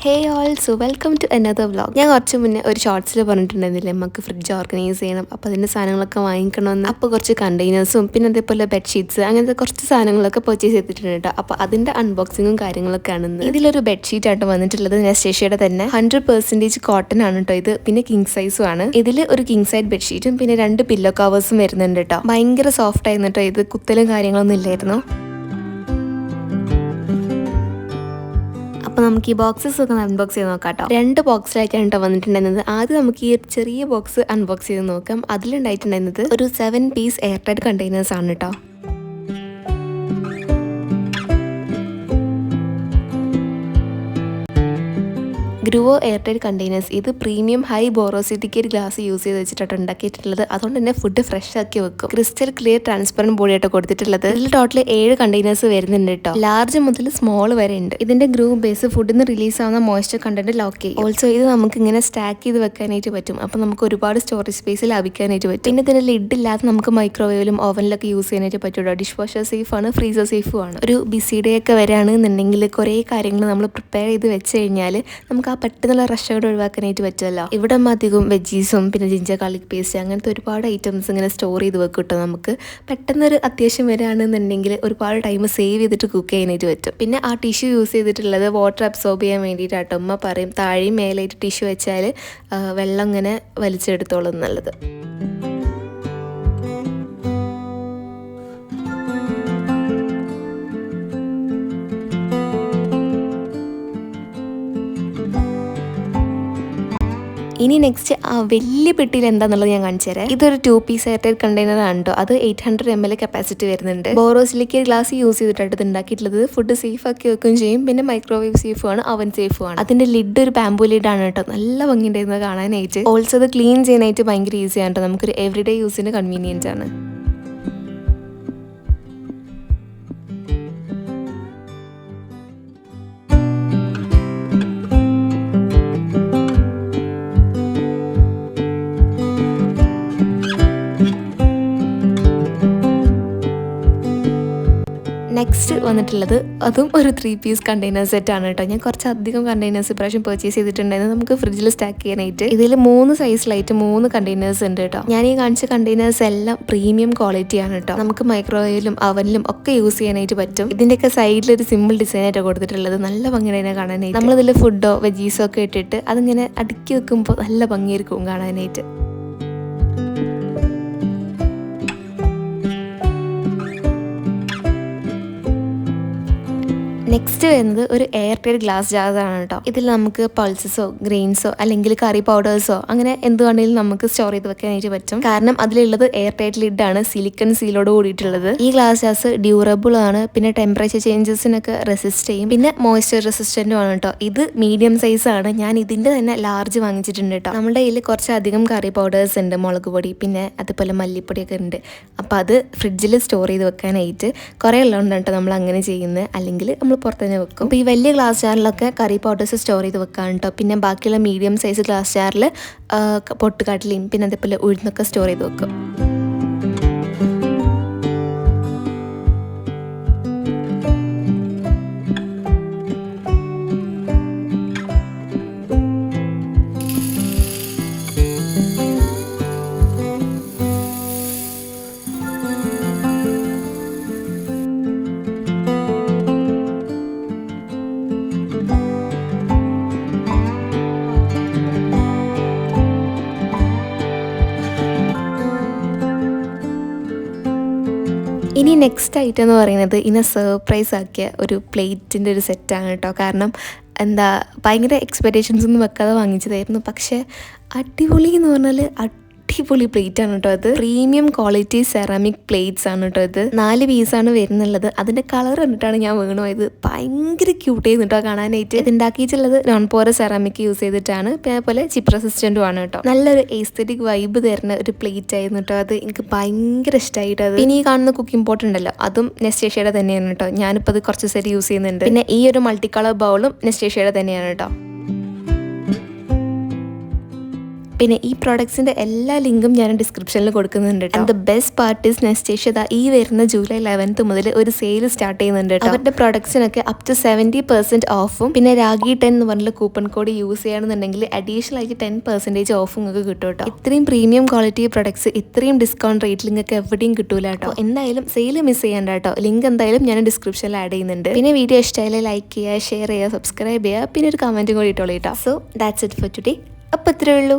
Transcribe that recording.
Hey all so welcome to another vlog. ഞാൻ കുറച്ച് മുന്നേ ഒരു ഷോർട്സിൽ പറഞ്ഞിട്ടുണ്ടായിരുന്നില്ലേ നമുക്ക് ഫ്രിഡ്ജ് ഓർഗനൈസ് ചെയ്യണം, അപ്പോൾ അതിൻ്റെ സാധനങ്ങളൊക്കെ വാങ്ങിക്കണമെന്ന്. അപ്പോൾ കുറച്ച് കണ്ടെയ്നേഴ്സും പിന്നെ അതേപോലെ ബെഡ്ഷീറ്റ്സ് അങ്ങനത്തെ കുറച്ച് സാധനങ്ങളൊക്കെ പർച്ചേസ് ചെയ്തിട്ടുണ്ട് കേട്ടോ. അപ്പോൾ അതിൻ്റെ അൺബോക്സിങ്ങും കാര്യങ്ങളൊക്കെ ആണെന്ന്. ഇതിലൊരു ബെഡ്ഷീറ്റ് ആയിട്ട് വന്നിട്ടുള്ളത് നെസ്റ്റേഷ്യയുടെ തന്നെ 100% കോട്ടൺ ആണ് കേട്ടോ ഇത്. പിന്നെ കിങ് സൈസും ആണ്. ഇതിൽ ഒരു കിങ് സൈഡ് ബെഡ്ഷീറ്റും പിന്നെ 2 പില്ലോ കവേഴ്സും വരുന്നുണ്ട് കേട്ടോ. ഭയങ്കര സോഫ്റ്റ് ആയിരുന്നു കേട്ടോ ഇത്. കുത്തലും കാര്യങ്ങളൊന്നും ഇല്ലായിരുന്നു. അപ്പോൾ നമുക്ക് ഈ ബോക്സസ് ഒക്കെ അൺബോക്സ് ചെയ്ത് നോക്കാം കേട്ടോ. 2 ബോക്സിലായിട്ടാണ് കേട്ടോ വന്നിട്ടുണ്ടായിരുന്നത്. ആദ്യം നമുക്ക് ഈ ചെറിയ ബോക്സ് അൺബോക്സ് ചെയ്ത് നോക്കാം. അതിലുണ്ടായിട്ടുണ്ടായിരുന്നത് ഒരു 7 പീസ് എയർടൈറ്റ് കണ്ടെയ്നേഴ്സ് ആണ് കേട്ടോ. ഗ്രൂവോ എയർടൈറ്റ് കണ്ടെയ്നേഴ്സ്. ഇത് പ്രീമിയം ഹൈ ബോറോസിറ്റിക്കറ്റ് ഗ്ലാസ് യൂസ് ചെയ്ത് വെച്ചിട്ടാണ് ഉണ്ടാക്കിയിട്ടുള്ളത്. അതുകൊണ്ട് തന്നെ ഫുഡ് ഫ്രഷ് ആക്കി വെക്കും. ക്രിസ്റ്റൽ ക്ലിയർ ട്രാൻസ്പെറന്റ് ബോഡി ആയിട്ട് കൊടുത്തിട്ടുള്ളത്. ഇതിൽ ടോട്ടൽ 7 കണ്ടെയ്നേഴ്സ് വരുന്നുണ്ട് കേട്ടോ. ലാർജ് മുതൽ സ്മോൾ വരെ ഉണ്ട്. ഇതിന്റെ ഗ്രൂവ് ബേസ് ഫുഡിൽ നിന്ന് റിലീസ് ആവുന്ന മോയ്സ്ചർ കണ്ടന്റ് ലോക്ക് ചെയ്യും. ഓൾസോ ഇത് നമുക്ക് ഇങ്ങനെ സ്റ്റാക്ക് ചെയ്ത് വെക്കാനായിട്ട് പറ്റും. അപ്പോൾ നമുക്ക് ഒരുപാട് സ്റ്റോറേജ് സ്പേസ് ലാഭിക്കാനായിട്ട് പറ്റും. പിന്നെ ഇതിന്റെ ലിഡ് ഇല്ലാതെ നമുക്ക് മൈക്രോവേവിലും ഓവനിലൊക്കെ യൂസ് ചെയ്യാനായിട്ട് പറ്റും. ഡിഷ് വാഷർ സേഫ് ആണ്, ഫ്രീസർ സേഫും ആണ്. ഒരു ബിസി ഡേ ഒക്കെ വരികയാണെന്നുണ്ടെങ്കിൽ കുറേ കാര്യങ്ങൾ നമ്മൾ പ്രിപ്പയർ ചെയ്ത് വെച്ച് കഴിഞ്ഞാൽ നമുക്ക് ആ പെട്ടെന്നുള്ള റഷോട് ഒഴിവാക്കാനായിട്ട് പറ്റുമല്ലോ. ഇവിടെ അധികം വെജീസും പിന്നെ ജിഞ്ചർ ഗാർലിക് പേസ്റ്റ് അങ്ങനത്തെ ഒരുപാട് ഐറ്റംസ് ഇങ്ങനെ സ്റ്റോർ ചെയ്ത് വെക്കും കേട്ടോ. നമുക്ക് പെട്ടെന്നൊരു അത്യാവശ്യം വരികയാണെന്നുണ്ടെങ്കിൽ ഒരുപാട് ടൈം സേവ് ചെയ്തിട്ട് കുക്ക് ചെയ്യാനായിട്ട് പറ്റും. പിന്നെ ആ ടിഷ്യൂ യൂസ് ചെയ്തിട്ടുള്ളത് വാട്ടർ അബ്സോർബ് ചെയ്യാൻ വേണ്ടിയിട്ടാട്ടോ. ഉമ്മ പറയും താഴെയും മേലായിട്ട് ടിഷ്യൂ വെച്ചാൽ വെള്ളം ഇങ്ങനെ വലിച്ചെടുത്തോളും എന്നുള്ളത്. ഇനി നെക്സ്റ്റ് ആ വലിയ പെട്ടിയിൽ എന്താണെന്നുള്ളത് ഞാൻ കാണിച്ചു തരാം. ഇതൊരു 2 പീസ് എയർടൈറ്റ് കണ്ടെയ്നർ ആണ് കേട്ടോ. അത് 800 ml കപ്പാസിറ്റി വരുന്നുണ്ട്. ബോറോസിലിക്കറ്റ് ഗ്ലാസ് യൂസ് ചെയ്തിട്ടാണ് ഇത് ഉണ്ടാക്കിയിട്ടുള്ളത്. ഫുഡ് സേഫ് ആക്കി വെക്കുകയും ചെയ്യും. പിന്നെ മൈക്രോവേവ് സേഫും ആണ്, അവൻ സേഫും ആണ്. അതിന്റെ ലിഡ് ഒരു ബാംബൂ ലിഡ് ആണ് കേട്ടോ. നല്ല ഭംഗിയുണ്ടായിരുന്നു കാണാനായിട്ട്. ഓൾസോ അത് ക്ലീൻ ചെയ്യാനായിട്ട് ഭയങ്കര ഈസിയാണ് കേട്ടോ. നമുക്കൊരു എവറിഡേ യൂസിന് കൺവീനിയൻറ്റ് ആണ്. നെക്സ്റ്റ് വന്നിട്ടുള്ളത് അതും ഒരു 3 പീസ് കണ്ടെയ്നർ സെറ്റ് ആണ് കേട്ടോ. ഞാൻ കുറച്ചധികം കണ്ടെയ്നേഴ്സ് ഇപ്രാവശ്യം പർച്ചേസ് ചെയ്തിട്ടുണ്ടായിരുന്നു നമുക്ക് ഫ്രിഡ്ജിൽ സ്റ്റാക്ക് ചെയ്യാനായിട്ട്. ഇതിൽ 3 സൈസിലായിട്ട് 3 കണ്ടെയ്നേഴ്സ് ഉണ്ട് കേട്ടോ. ഞാൻ ഈ കാണിച്ച കണ്ടെയ്നേഴ്സ് എല്ലാം പ്രീമിയം ക്വാളിറ്റി ആണ് കേട്ടോ. നമുക്ക് മൈക്രോവേവിലും അവനിലും ഒക്കെ യൂസ് ചെയ്യാനായിട്ട് പറ്റും. ഇതിൻ്റെയൊക്കെ സൈഡിൽ ഒരു സിമ്പിൾ ഡിസൈൻ ആയിട്ട് കൊടുത്തിട്ടുള്ളത്. നല്ല ഭംഗിയാണ് കാണാനായിട്ട്. നമ്മളിതിൽ ഫുഡോ വെജീസോ ഒക്കെ ഇട്ടിട്ട് അതിങ്ങനെ അടുക്കി വെക്കുമ്പോൾ നല്ല ഭംഗിയായിരിക്കും കാണാനായിട്ട്. നെക്സ്റ്റ് വരുന്നത് ഒരു എയർടൈറ്റ് ഗ്ലാസ് ജാറാണ് കേട്ടോ. ഇതിൽ നമുക്ക് പൾസസോ ഗ്രെയിൻസോ അല്ലെങ്കിൽ കറി പൗഡേഴ്സോ അങ്ങനെ എന്തുകൊണ്ടെങ്കിലും നമുക്ക് സ്റ്റോർ ചെയ്ത് വെക്കാനായിട്ട് പറ്റും. കാരണം അതിലുള്ളത് എയർടൈറ്റ് ലിഡ് ആണ്, സിലിക്കൺ സീലോട് കൂടിയിട്ടുള്ളത്. ഈ ഗ്ലാസ് ജാർസ് ഡ്യൂറബിൾ ആണ്, പിന്നെ ടെമ്പറേച്ചർ ചേഞ്ചസിനൊക്കെ റെസിസ്റ്റ് ചെയ്യും, പിന്നെ മോയ്സ്ചർ റെസിസ്റ്റന്റും ആണ് കേട്ടോ. ഇത് മീഡിയം സൈസ് ആണ്. ഞാൻ ഇതിന്റെ തന്നെ ലാർജ് വാങ്ങിച്ചിട്ടുണ്ട് കേട്ടോ. നമ്മുടെ കയ്യിൽ കുറച്ചധികം കറി പൗഡേഴ്സ് ഉണ്ട്, മുളക് പൊടി പിന്നെ അതുപോലെ മല്ലിപ്പൊടിയൊക്കെ ഉണ്ട്. അപ്പം അത് ഫ്രിഡ്ജിൽ സ്റ്റോർ ചെയ്ത് വെക്കാനായിട്ട് കുറേ ഉള്ളതുകൊണ്ടാണ് കേട്ടോ നമ്മൾ അങ്ങനെ ചെയ്യുന്നത്. അല്ലെങ്കിൽ നമ്മൾ പുറത്ത് തന്നെ വെക്കും. അപ്പോൾ ഈ വലിയ ഗ്ലാസ് ജാറിലൊക്കെ കറി പൗഡേഴ്സ് സ്റ്റോർ ചെയ്ത് വെക്കാൻ കേട്ടോ. പിന്നെ ബാക്കിയുള്ള മീഡിയം സൈസ് ഗ്ലാസ് ജാറിൽ പൊട്ടുകടലയും പിന്നെ അതേപോലെ ഉഴുന്നൊക്കെ സ്റ്റോർ ചെയ്ത് വെക്കും. ഇനി നെക്സ്റ്റ് ഐറ്റം എന്ന് പറയുന്നത് ഇതിനെ സർപ്രൈസ് ആക്കിയ ഒരു പ്ലേറ്റിൻ്റെ ഒരു സെറ്റാണ് കേട്ടോ. കാരണം എന്താ ഭയങ്കര എക്സ്പെക്റ്റേഷൻസ് ഒന്നും വെക്കാതെ വാങ്ങിച്ചതായിരുന്നു. പക്ഷേ അടിപൊളി എന്ന് പറഞ്ഞാൽ അടിപൊളി പ്ലേറ്റ് ആണ് കേട്ടോ. അത് പ്രീമിയം ക്വാളിറ്റി സെറാമിക് പ്ലേറ്റ്സ് ആണ് കേട്ടോ. ഇത് 4 പീസാണ് വരുന്നുള്ളത്. അതിൻ്റെ കളർ കണ്ടിട്ടാണ് ഞാൻ വീണു പോയത്. ഭയങ്കര ക്യൂട്ട് ആയിരുന്നു കേട്ടോ കാണാനായിട്ട്. ഇത് ഉണ്ടാക്കിയിട്ടുള്ളത് നോൺ പോറസ് സെറാമിക് യൂസ് ചെയ്തിട്ടാണ്. പിന്നെ അതുപോലെ ചിപ്പ് റെസിസ്റ്റൻറ്റും ആണ് കേട്ടോ. നല്ലൊരു എസ്തെറ്റിക് വൈബ് തരുന്ന ഒരു പ്ലേറ്റ് ആയിരുന്നു കേട്ടോ. അത് എനിക്ക് ഭയങ്കര ഇഷ്ടമായിട്ട്. അത് പിന്നെ ഈ കാണുന്ന കുക്കിംഗ് പോട്ട് ഉണ്ടല്ലോ, അതും നെസ്റ്റേഷ്യയുടെ തന്നെയാണ് കേട്ടോ. ഞാനിപ്പോൾ അത് കുറച്ച് സെറ്റ് യൂസ് ചെയ്യുന്നുണ്ട്. പിന്നെ ഈ ഒരു മൾട്ടി കളർ ബൗളും നെസ്റ്റേഷ്യയുടെ തന്നെയാണ് കേട്ടോ. പിന്നെ ഈ പ്രോഡക്ട്സിന്റെ എല്ലാ ലിങ്കും ഞാൻ ഡിസ്ക്രിപ്ഷനിൽ കൊടുക്കുന്നുണ്ട്. And the best part is നെസ്റ്റേഷ്യ ഈ വരുന്ന ജൂലൈ 11th മുതൽ ഒരു സെയിൽ സ്റ്റാർട്ട് ചെയ്യുന്നുണ്ട്. അവരുടെ പ്രോഡക്ട്സിനൊക്കെ അപ് ടു 70% ഓഫും പിന്നെ രാഗി 10 എന്ന് പറഞ്ഞ കൂപ്പൺ കോഡ് യൂസ് ചെയ്യണമെന്നുണ്ടെങ്കിൽ അഡീഷണൽ ആയിട്ട് 10% ഓഫും നിങ്ങൾക്ക് കിട്ടും കേട്ടോ. ഇത്രയും പ്രീമിയം ക്വാളിറ്റി പ്രൊഡക്ട്സ് ഇത്രയും ഡിസ്കൗണ്ട് റേറ്റിൽ നിങ്ങൾക്ക് എവിടെയും കിട്ടൂല കേട്ടോ. എന്തായാലും സെയിൽ മിസ് ചെയ്യണ്ട കേട്ടോ. ലിങ്ക് എന്തായാലും ഞാൻ ഡിസ്ക്രിപ്ഷനിൽ ആഡ് ചെയ്യുന്നുണ്ട്. പിന്നെ വീഡിയോ ഇഷ്ടമായാലും ലൈക്ക് ചെയ്യുക, ഷെയർ ചെയ്യുക, സബ്സ്ക്രൈബ് ചെയ്യുക, പിന്നെ ഒരു കമന്റും കൂടി ഇട്ടോളൂ കേട്ടോ. So that's it for today. അപ്പോൾ ഇത്രയേ ഉള്ളൂ.